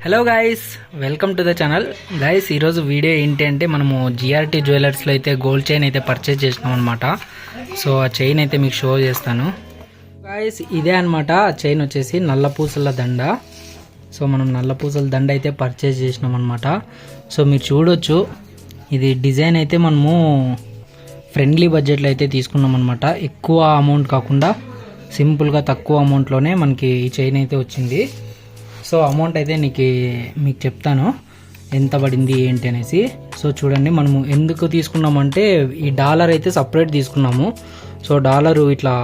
Hello guys, welcome to the channel. Guys, ఈరోజు video ఏంటి అంటే మనము జిఆర్టీ జ్యువెలర్స్లో అయితే గోల్డ్ చైన్ అయితే పర్చేజ్ చేసినాం అనమాట. సో ఆ చైన్ అయితే మీకు షో చేస్తాను. గైస్, ఇదే అనమాట చైన్ వచ్చేసి నల్లపూసల దండ. సో మనం నల్లపూసల దండ అయితే పర్చేజ్ చేసినాం అనమాట. సో మీరు చూడొచ్చు, ఇది డిజైన్ అయితే మనము ఫ్రెండ్లీ బడ్జెట్లో అయితే తీసుకున్నాం అనమాట. ఎక్కువ అమౌంట్ కాకుండా సింపుల్గా తక్కువ అమౌంట్లోనే మనకి ఈ చైన్ అయితే వచ్చింది. సో అమౌంట్ అయితే మీకు చెప్తాను ఎంత పడింది ఏంటి అనేసి. సో చూడండి, మనము ఎందుకు తీసుకున్నామంటే ఈ డాలర్ అయితే సపరేట్ తీసుకున్నాము. సో డాలరు ఇట్లా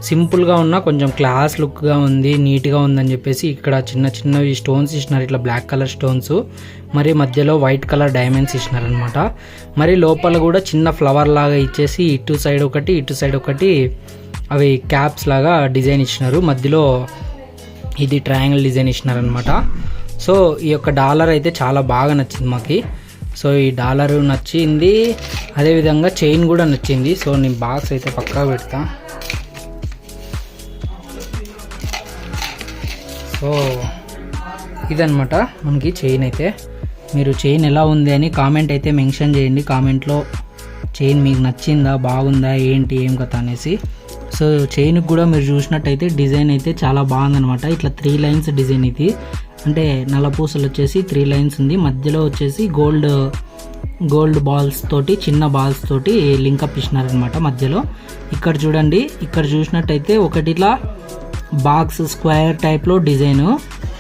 సింపుల్గా ఉన్న కొంచెం క్లాస్ లుక్గా ఉంది, నీట్గా ఉందని చెప్పేసి ఇక్కడ చిన్నవి స్టోన్స్ ఇచ్చినారు, ఇట్లా బ్లాక్ కలర్ స్టోన్స్, మరి మధ్యలో వైట్ కలర్ డైమండ్స్ ఇచ్చినారనమాట. మరి లోపల కూడా చిన్న ఫ్లవర్ లాగా ఇచ్చేసి ఇటు సైడ్ ఒకటి అవి క్యాప్స్ లాగా డిజైన్ ఇచ్చినారు. మధ్యలో ఇది ట్రయాంగిల్ డిజైన్ ఇచ్చినారనమాట. సో ఈ యొక్క డాలర్ అయితే చాలా బాగా నచ్చింది మాకు. సో ఈ డాలర్ నచ్చింది, అదేవిధంగా చైన్ కూడా నచ్చింది. సో నేను బాక్స్ అయితే పక్కా పెడతా. సో ఇదనమాట మనకి చైన్ అయితే. మీరు చైన్ ఎలా ఉంది అని కామెంట్ అయితే మెన్షన్ చేయండి. కామెంట్లో చైన్ మీకు నచ్చిందా, బాగుందా, ఏంటి ఏం కథ అనేసి. సో చైన్కి కూడా మీరు చూసినట్టయితే డిజైన్ అయితే చాలా బాగుందనమాట. ఇట్లా 3 లైన్స్ డిజైన్ ఇది, అంటే నల్లపూసలు వచ్చేసి 3 లైన్స్ ఉంది. మధ్యలో వచ్చేసి గోల్డ్ బాల్స్ తోటి, చిన్న బాల్స్ తోటి లింకప్ ఇచ్చినారనమాట మధ్యలో. ఇక్కడ చూడండి, ఇక్కడ చూసినట్టయితే ఒకటిలా బాక్స్ స్క్వేర్ టైప్లో డిజైన్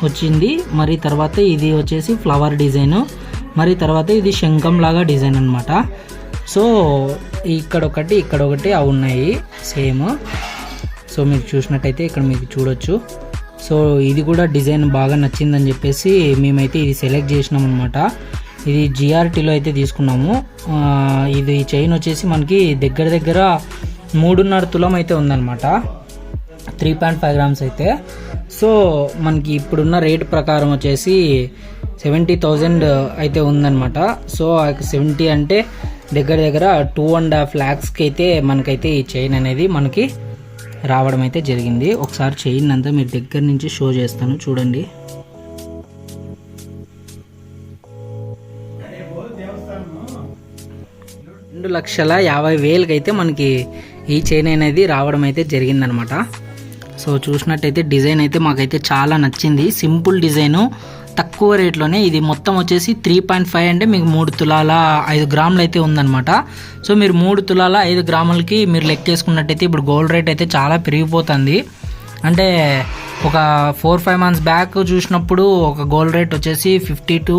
వచ్చింది. మరి తర్వాత ఇది వచ్చేసి ఫ్లవర్ డిజైన్, మరి తర్వాత ఇది శంఖం లాగా డిజైన్ అనమాట. సో ఇక్కడ ఒకటి అవి ఉన్నాయి సేమ్. సో మీకు చూసినట్టయితే ఇక్కడ మీకు చూడొచ్చు. సో ఇది కూడా డిజైన్ బాగా నచ్చిందని చెప్పేసి మేమైతే ఇది సెలెక్ట్ చేసినాం అనమాట. ఇది జిఆర్టీలో అయితే తీసుకున్నాము. ఇది చైన్ వచ్చేసి మనకి దగ్గర 3.5 తులం అయితే ఉందన్నమాట, 3.5 గ్రామ్స్ అయితే. సో మనకి ఇప్పుడున్న రేట్ ప్రకారం వచ్చేసి 70,000 అయితే ఉందన్నమాట. సో 70 అంటే దగ్గర 2.5 lakhsకి అయితే మనకైతే ఈ చైన్ అనేది మనకి రావడం అయితే జరిగింది. ఒకసారి చైన్ అంతా మీరు దగ్గర నుంచి షో చేస్తాను, చూడండి. $2,50,000 అయితే మనకి ఈ చైన్ అనేది రావడం అయితే జరిగిందనమాట. సో చూసినట్టయితే డిజైన్ అయితే మాకైతే చాలా నచ్చింది. సింపుల్ డిజైను, తక్కువ రేట్లోనే. ఇది మొత్తం వచ్చేసి 3.5 అంటే మీకు 3 తులాల 5 గ్రాములు అయితే ఉందన్నమాట. సో మీరు 3 తులాల 5 గ్రాములకి మీరు లెక్కేసుకున్నట్టయితే ఇప్పుడు గోల్డ్ రేట్ అయితే చాలా పెరిగిపోతుంది. అంటే ఒక 4-5 months బ్యాక్ చూసినప్పుడు ఒక గోల్డ్ రేట్ వచ్చేసి 50 to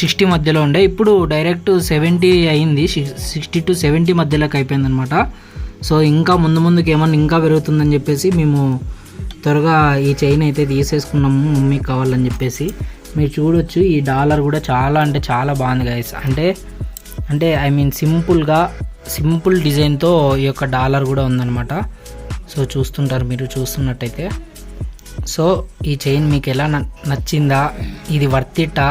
60 మధ్యలో ఉండే, ఇప్పుడు డైరెక్ట్ 70 అయింది, 60 to 70 మధ్యలోకి అయిపోయింది అనమాట. సో ఇంకా ముందుకి ఏమన్నా ఇంకా పెరుగుతుందని చెప్పేసి మేము త్వరగా ఈ చైన్ అయితే తీసేసుకున్నాము మమ్మీకి కావాలని చెప్పేసి. మీరు చూడొచ్చు, ఈ డాలర్ కూడా చాలా అంటే చాలా బాగుంది గైస్. అంటే ఐ మీన్ సింపుల్ డిజైన్తో ఈ యొక్క డాలర్ కూడా ఉందన్నమాట. సో చూస్తుంటారు మీరు చూస్తున్నట్టయితే. సో ఈ చైన్ మీకు ఎలా నచ్చిందా, ఇది వర్తిట్టా,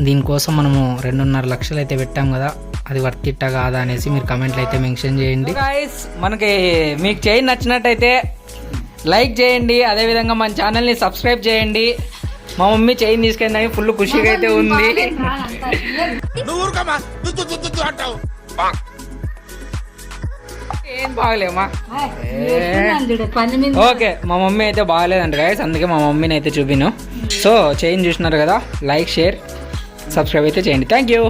దీనికోసం మనము 2.5 లక్షలు అయితే పెట్టాం కదా, అది వర్తిట్టా కాదా అనేసి మీరు కమెంట్లు అయితే మెన్షన్ చేయండి. గైస్, మనకి మీకు చైన్ నచ్చినట్టయితే లైక్ చేయండి, అదేవిధంగా మన ఛానల్ని సబ్స్క్రైబ్ చేయండి. మా మమ్మీ చైన్ తీసుకెళ్ళి ఫుల్ ఖుషిగా అయితే ఉంది. ఏం బాగలేమా? ఓకే, మా మమ్మీ అయితే బాగలేదంట గైస్, అందుకే మా మమ్మీని అయితే చూపిను. సో చైన్ చూసినారు కదా, లైక్, షేర్, సబ్స్క్రైబ్ అయితే చేయండి. Thank you.